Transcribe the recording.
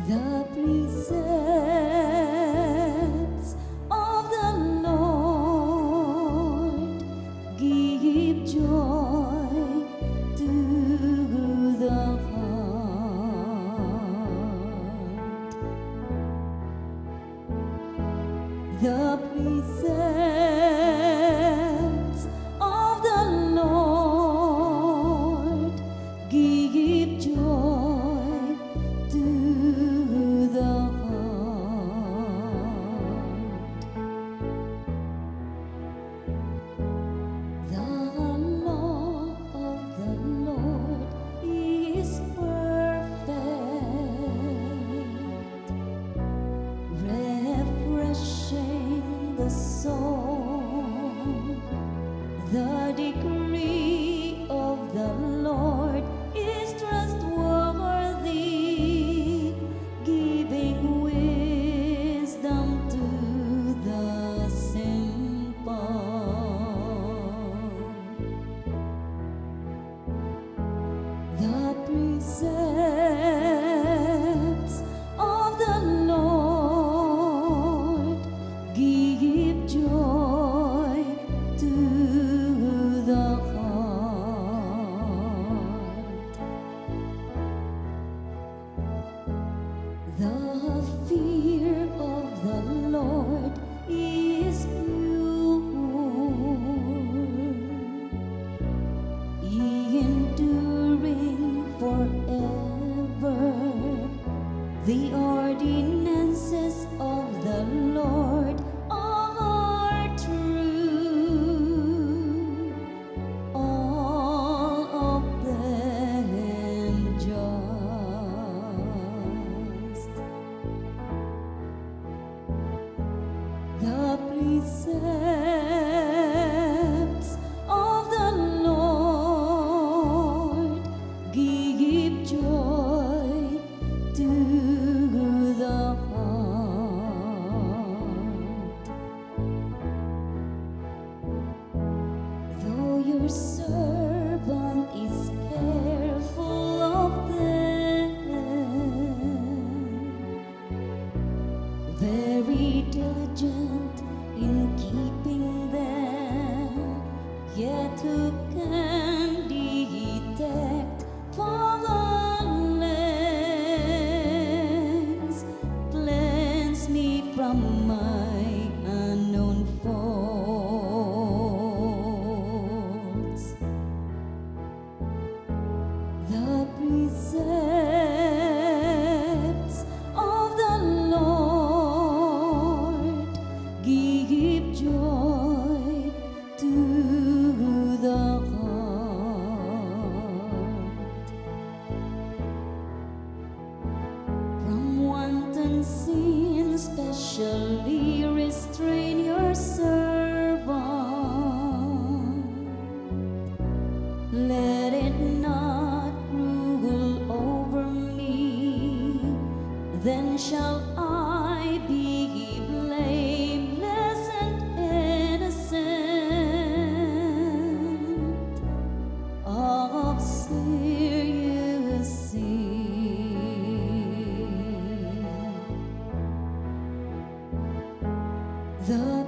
The precepts of the Lord give joy to the heart. The precepts of the Lord give joy to the heart. The law of the Lord is perfect, refreshing the soul. The decree of the Lord is trustworthy, giving wisdom to the simple. The precepts of the Lord give joy to the heart. The fear of the Lord is pure, enduring forever. The ordinances of the Lord are true, all of them just. The precepts of the Lord give joy to the heart. Though your servant is careful of them, very diligent in keeping them, yet who can detect falleness? Cleanse me from my unknown faults. The precepts of the Lord give joy to the heart. From wanton sin, specially restrain your servant. Let it not rule over me, then shall I be blameless and innocent of serious sin. The